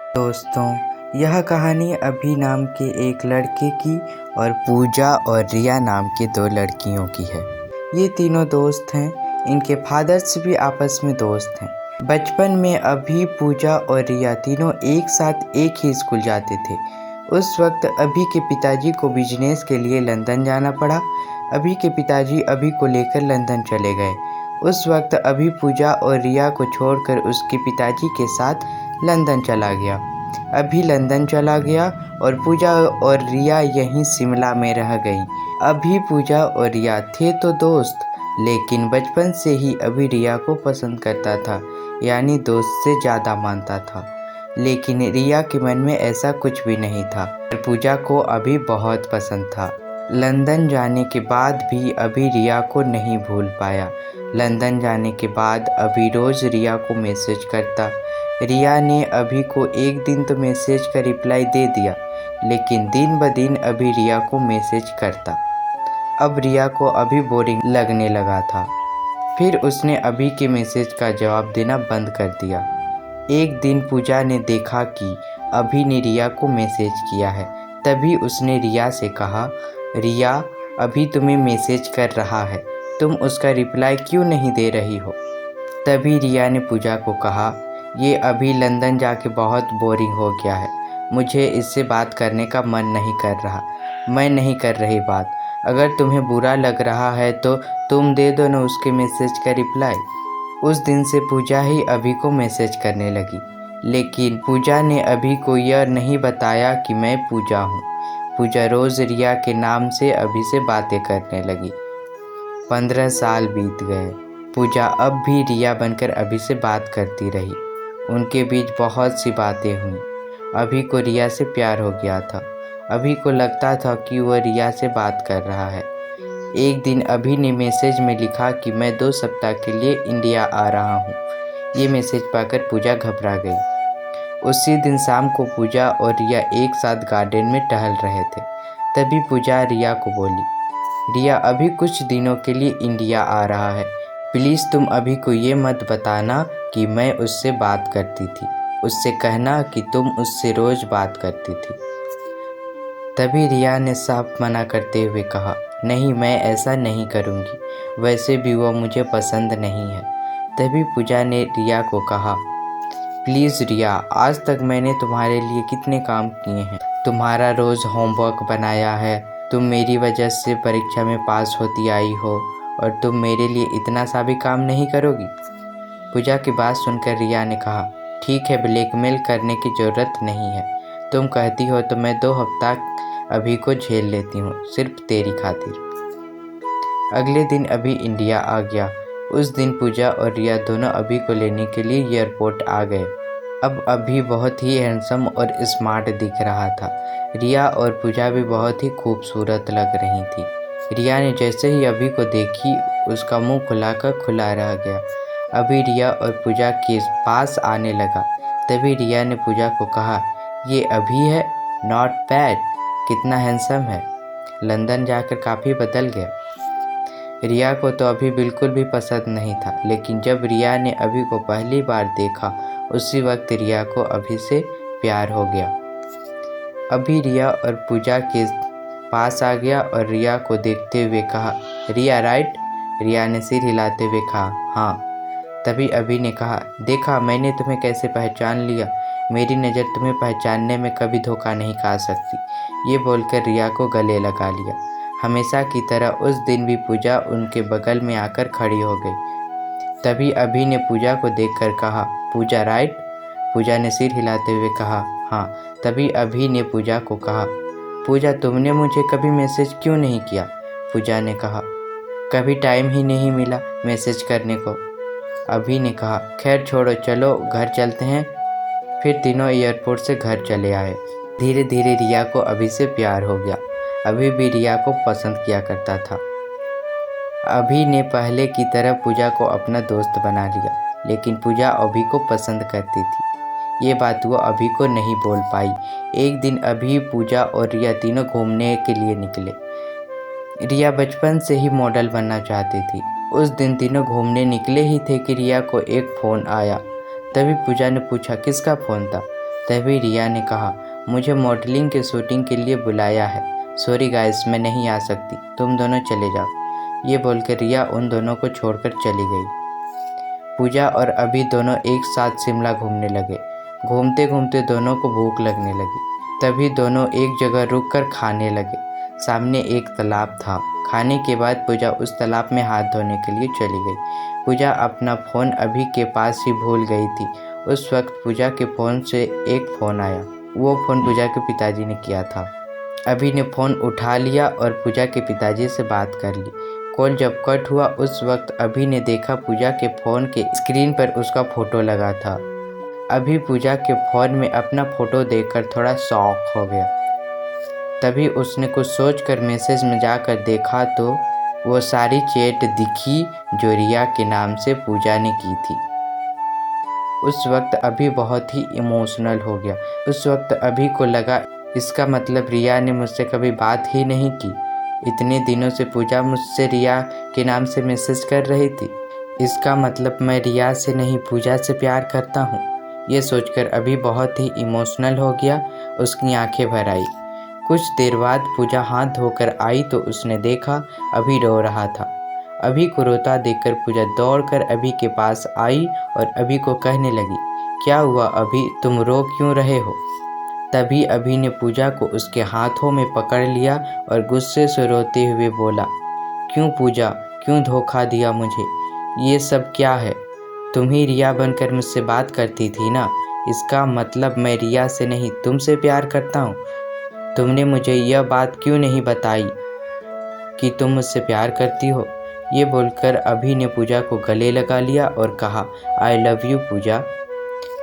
दोस्तों, यह कहानी अभी नाम के एक लड़के की और पूजा और रिया नाम के दो लड़कियों की है। ये तीनों दोस्त हैं। इनके फादर्स भी आपस में दोस्त हैं। बचपन में अभी, पूजा और रिया तीनों एक साथ एक ही स्कूल जाते थे। उस वक्त अभी के पिताजी को बिजनेस के लिए लंदन जाना पड़ा। अभी के पिताजी अभी को लेकर लंदन चले गए। उस वक्त अभी पूजा और रिया को छोड़कर उसके पिताजी के साथ लंदन चला गया। अभी लंदन चला गया और पूजा और रिया यहीं शिमला में रह गई। अभी पूजा और रिया थे तो दोस्त, लेकिन बचपन से ही अभी रिया को पसंद करता था, यानी दोस्त से ज़्यादा मानता था। लेकिन रिया के मन में ऐसा कुछ भी नहीं था। पूजा को अभी बहुत पसंद था। लंदन जाने के बाद भी अभी रिया को नहीं भूल पाया। लंदन जाने के बाद अभी रोज़ रिया को मैसेज करता। रिया ने अभी को एक दिन तो मैसेज का रिप्लाई दे दिया, लेकिन दिन ब दिन अभी रिया को मैसेज करता। अब रिया को अभी बोरिंग लगने लगा था। फिर उसने अभी के मैसेज का जवाब देना बंद कर दिया। एक दिन पूजा ने देखा कि अभी ने रिया को मैसेज किया है। तभी उसने रिया से कहा, रिया, अभी तुम्हें मैसेज कर रहा है, तुम उसका रिप्लाई क्यों नहीं दे रही हो? तभी रिया ने पूजा को कहा, ये अभी लंदन जाके बहुत बोरिंग हो गया है, मुझे इससे बात करने का मन नहीं कर रहा। मैं नहीं कर रही बात। अगर तुम्हें बुरा लग रहा है तो तुम दे दो ना उसके मैसेज का रिप्लाई। उस दिन से पूजा ही अभी को मैसेज करने लगी, लेकिन पूजा ने अभी को यह नहीं बताया कि मैं पूजा हूँ। पूजा रोज़ रिया के नाम से अभी से बातें करने लगी। 15 साल बीत गए। पूजा अब भी रिया बनकर अभी से बात करती रही। उनके बीच बहुत सी बातें हुई। अभी को रिया से प्यार हो गया था। अभी को लगता था कि वह रिया से बात कर रहा है। एक दिन अभी ने मैसेज में लिखा कि मैं 2 सप्ताह के लिए इंडिया आ रहा हूँ। ये मैसेज पाकर पूजा घबरा गई। उसी दिन शाम को पूजा और रिया एक साथ गार्डन में टहल रहे थे। तभी पूजा रिया को बोली, रिया अभी कुछ दिनों के लिए इंडिया आ रहा है, प्लीज़ तुम अभी को ये मत बताना कि मैं उससे बात करती थी। उससे कहना कि तुम उससे रोज़ बात करती थी। तभी रिया ने साफ मना करते हुए कहा, नहीं, मैं ऐसा नहीं करूँगी, वैसे भी वो मुझे पसंद नहीं है। तभी पूजा ने रिया को कहा, प्लीज़ रिया, आज तक मैंने तुम्हारे लिए कितने काम किए हैं, तुम्हारा रोज़ होमवर्क बनाया है, तुम मेरी वजह से परीक्षा में पास होती आई हो और तुम मेरे लिए इतना सा भी काम नहीं करोगी? पूजा की बात सुनकर रिया ने कहा, ठीक है, ब्लैकमेल करने की ज़रूरत नहीं है। तुम कहती हो तो मैं 2 हफ्ता अभी को झेल लेती हूँ, सिर्फ तेरी खातिर। अगले दिन अभी इंडिया आ गया। उस दिन पूजा और रिया दोनों अभी को लेने के लिए एयरपोर्ट आ गए। अब अभी बहुत ही हैंडसम और स्मार्ट दिख रहा था। रिया और पूजा भी बहुत ही खूबसूरत लग रही थी। रिया ने जैसे ही अभी को देखी, उसका मुंह खुलाकर खुला रह गया। अभी रिया और पूजा के पास आने लगा। तभी रिया ने पूजा को कहा, ये अभी है, नॉट बैड, कितना हैंडसम है, लंदन जाकर काफ़ी बदल गया। रिया को तो अभी बिल्कुल भी पसंद नहीं था, लेकिन जब रिया ने अभी को पहली बार देखा, उसी वक्त रिया को अभी से प्यार हो गया। अभी रिया और पूजा के पास आ गया और रिया को देखते हुए कहा, रिया राइट? रिया ने सिर हिलाते हुए कहा, हाँ। तभी अभी ने कहा, देखा मैंने तुम्हें कैसे पहचान लिया, मेरी नज़र तुम्हें पहचानने में कभी धोखा नहीं खा सकती। ये बोलकर रिया को गले लगा लिया। हमेशा की तरह उस दिन भी पूजा उनके बगल में आकर खड़ी हो गई। तभी अभी ने पूजा को देखकर कहा, पूजा राइट? पूजा ने सिर हिलाते हुए कहा, हाँ। तभी अभी ने पूजा को कहा, पूजा तुमने मुझे कभी मैसेज क्यों नहीं किया? पूजा ने कहा, कभी टाइम ही नहीं मिला मैसेज करने को। अभी ने कहा, खैर छोड़ो, चलो घर चलते हैं। फिर तीनों एयरपोर्ट से घर चले आए। धीरे धीरे रिया को अभी से प्यार हो गया। अभी भी रिया को पसंद किया करता था। अभी ने पहले की तरह पूजा को अपना दोस्त बना लिया, लेकिन पूजा अभी को पसंद करती थी। ये बात वो अभी को नहीं बोल पाई। एक दिन अभी, पूजा और रिया तीनों घूमने के लिए निकले। रिया बचपन से ही मॉडल बनना चाहती थी। उस दिन तीनों घूमने निकले ही थे कि रिया को एक फ़ोन आया। तभी पूजा ने पूछा, किसका फ़ोन था? तभी रिया ने कहा, मुझे मॉडलिंग के शूटिंग के लिए बुलाया है, सॉरी गाइस मैं नहीं आ सकती, तुम दोनों चले जाओ। ये बोलकर रिया उन दोनों को छोड़कर चली गई। पूजा और अभी दोनों एक साथ शिमला घूमने लगे। घूमते घूमते दोनों को भूख लगने लगी। तभी दोनों एक जगह रुककर खाने लगे। सामने एक तालाब था। खाने के बाद पूजा उस तालाब में हाथ धोने के लिए चली गई। पूजा अपना फ़ोन अभी के पास ही भूल गई थी। उस वक्त पूजा के फ़ोन से एक फ़ोन आया। वो फ़ोन पूजा के पिताजी ने किया था। अभी ने फ़ोन उठा लिया और पूजा के पिताजी से बात कर ली। कॉल जब कट हुआ उस वक्त अभी ने देखा पूजा के फ़ोन के स्क्रीन पर उसका फ़ोटो लगा था। अभी पूजा के फ़ोन में अपना फ़ोटो देखकर थोड़ा शॉक हो गया। तभी उसने कुछ सोचकर मैसेज में जाकर देखा तो वो सारी चैट दिखी जो रिया के नाम से पूजा ने की थी। उस वक्त अभी बहुत ही इमोशनल हो गया। उस वक्त अभी को लगा इसका मतलब रिया ने मुझसे कभी बात ही नहीं की। इतने दिनों से पूजा मुझसे रिया के नाम से मैसेज कर रही थी। इसका मतलब मैं रिया से नहीं पूजा से प्यार करता हूँ। ये सोचकर अभी बहुत ही इमोशनल हो गया। उसकी आंखें भर आई। कुछ देर बाद पूजा हाथ धोकर आई तो उसने देखा अभी रो रहा था। अभी को रोता देखकर पूजा दौड़कर अभी के पास आई और अभी को कहने लगी, क्या हुआ अभी, तुम रो क्यों रहे हो? तभी अभी ने पूजा को उसके हाथों में पकड़ लिया और गुस्से से रोते हुए बोला, क्यों पूजा, क्यों धोखा दिया मुझे? ये सब क्या है? तुम ही रिया बनकर मुझसे बात करती थी ना, इसका मतलब मैं रिया से नहीं तुमसे प्यार करता हूँ। तुमने मुझे यह बात क्यों नहीं बताई कि तुम मुझसे प्यार करती हो? ये बोलकर अभी ने पूजा को गले लगा लिया और कहा, आई लव यू पूजा।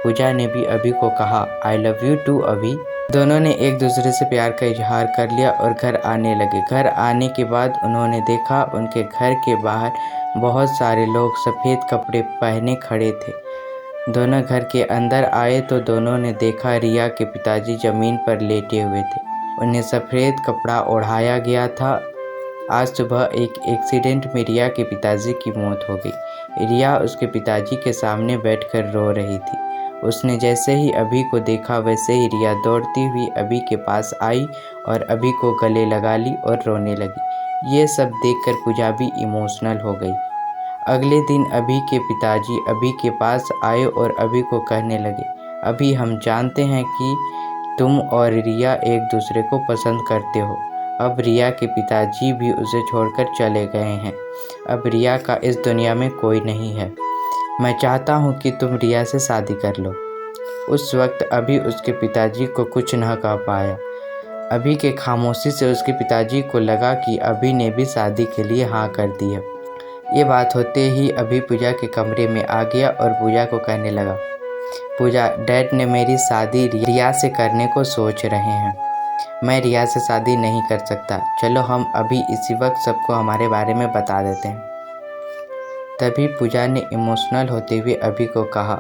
पूजा ने भी अभी को कहा, आई लव यू टू अभी। दोनों ने एक दूसरे से प्यार का इजहार कर लिया और घर आने लगे। घर आने के बाद उन्होंने देखा उनके घर के बाहर बहुत सारे लोग सफ़ेद कपड़े पहने खड़े थे। दोनों घर के अंदर आए तो दोनों ने देखा रिया के पिताजी ज़मीन पर लेटे हुए थे। उन्हें सफ़ेद कपड़ा ओढ़ाया गया था। आज सुबह एक एक्सीडेंट में रिया के पिताजी की मौत हो गई। रिया उसके पिताजी के सामने बैठकर रो रही थी। उसने जैसे ही अभी को देखा वैसे ही रिया दौड़ती हुई अभी के पास आई और अभी को गले लगा ली और रोने लगी। ये सब देखकर पूजा भी इमोशनल हो गई। अगले दिन अभी के पिताजी अभी के पास आए और अभी को कहने लगे, अभी हम जानते हैं कि तुम और रिया एक दूसरे को पसंद करते हो। अब रिया के पिताजी भी उसे छोड़कर चले गए हैं। अब रिया का इस दुनिया में कोई नहीं है। मैं चाहता हूँ कि तुम रिया से शादी कर लो। उस वक्त अभी उसके पिताजी को कुछ न कह पाया। अभी के खामोशी से उसके पिताजी को लगा कि अभी ने भी शादी के लिए हाँ कर दी है। ये बात होते ही अभी पूजा के कमरे में आ गया और पूजा को कहने लगा, पूजा, डैड ने मेरी शादी रिया से करने को सोच रहे हैं। मैं रिया से शादी नहीं कर सकता। चलो हम अभी इसी वक्त सबको हमारे बारे में बता देते हैं। तभी पूजा ने इमोशनल होते हुए अभी को कहा,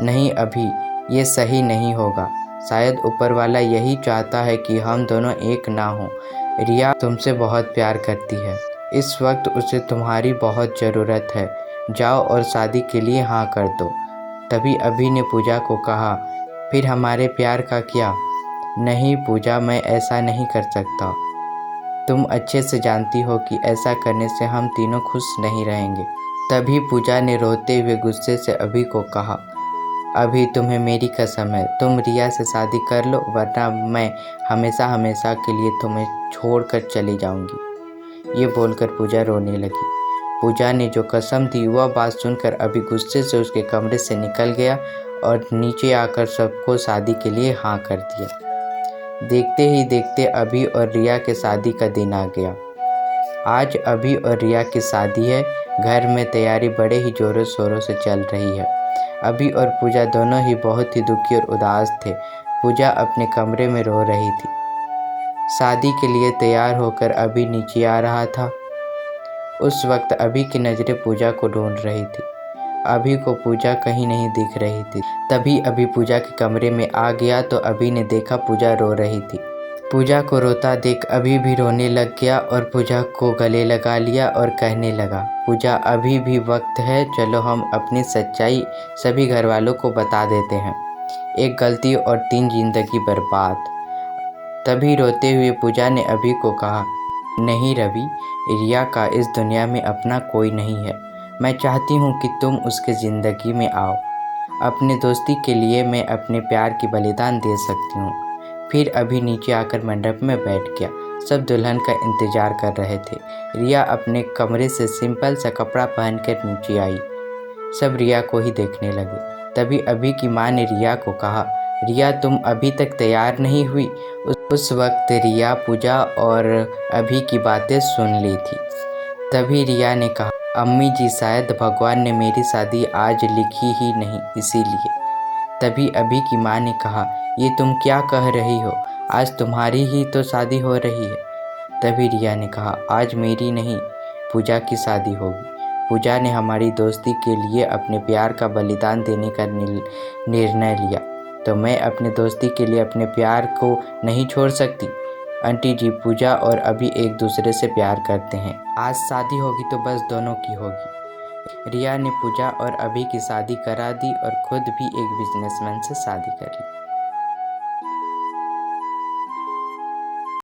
नहीं अभी, ये सही नहीं होगा। शायद ऊपर वाला यही चाहता है कि हम दोनों एक ना हों। रिया तुमसे बहुत प्यार करती है। इस वक्त उसे तुम्हारी बहुत ज़रूरत है। जाओ और शादी के लिए हाँ कर दो। तभी अभी ने पूजा को कहा, फिर हमारे प्यार का क्या? नहीं पूजा, मैं ऐसा नहीं कर सकता। तुम अच्छे से जानती हो कि ऐसा करने से हम तीनों खुश नहीं रहेंगे। तभी पूजा ने रोते हुए गुस्से से अभी को कहा, अभी तुम्हें मेरी कसम है, तुम रिया से शादी कर लो वरना मैं हमेशा हमेशा के लिए तुम्हें छोड़कर चली जाऊंगी। ये बोलकर पूजा रोने लगी। पूजा ने जो कसम दी वह बात सुनकर अभी गुस्से से उसके कमरे से निकल गया और नीचे आकर सबको शादी के लिए हाँ कर दिया। देखते ही देखते अभी और रिया के शादी का दिन आ गया। आज अभी और रिया की शादी है। घर में तैयारी बड़े ही ज़ोरों शोरों से चल रही है। अभी और पूजा दोनों ही बहुत ही दुखी और उदास थे। पूजा अपने कमरे में रो रही थी। शादी के लिए तैयार होकर अभी नीचे आ रहा था। उस वक्त अभी की नज़रें पूजा को ढूंढ रही थी। अभी को पूजा कहीं नहीं दिख रही थी। तभी अभी पूजा के कमरे में आ गया तो अभी ने देखा पूजा रो रही थी। पूजा को रोता देख अभी भी रोने लग गया और पूजा को गले लगा लिया और कहने लगा, पूजा अभी भी वक्त है, चलो हम अपनी सच्चाई सभी घर वालों को बता देते हैं। एक गलती और 3 जिंदगी बर्बाद। तभी रोते हुए पूजा ने अभी को कहा, नहीं रवि, रिया का इस दुनिया में अपना कोई नहीं है। मैं चाहती हूँ कि तुम उसके ज़िंदगी में आओ। अपने दोस्ती के लिए मैं अपने प्यार की बलिदान दे सकती हूँ। फिर अभी नीचे आकर मंडप में बैठ गया। सब दुल्हन का इंतजार कर रहे थे। रिया अपने कमरे से सिंपल सा कपड़ा पहनकर नीचे आई। सब रिया को ही देखने लगे। तभी अभी की माँ ने रिया को कहा, रिया तुम अभी तक तैयार नहीं हुई। उस वक्त रिया पूजा और अभी की बातें सुन ली थी। तभी रिया ने कहा, अम्मी जी शायद भगवान ने मेरी शादी आज लिखी ही नहीं, इसीलिए। तभी अभी की माँ ने कहा, ये तुम क्या कह रही हो, आज तुम्हारी ही तो शादी हो रही है। तभी रिया ने कहा, आज मेरी नहीं पूजा की शादी होगी। पूजा ने हमारी दोस्ती के लिए अपने प्यार का बलिदान देने का निर्णय लिया, तो मैं अपने दोस्ती के लिए अपने प्यार को नहीं छोड़ सकती। आंटी जी, पूजा और अभी एक दूसरे से प्यार करते हैं। आज शादी होगी तो बस दोनों की होगी। रिया ने पूजा और अभी की शादी करा दी और खुद भी एक बिजनेसमैन से शादी कर ली।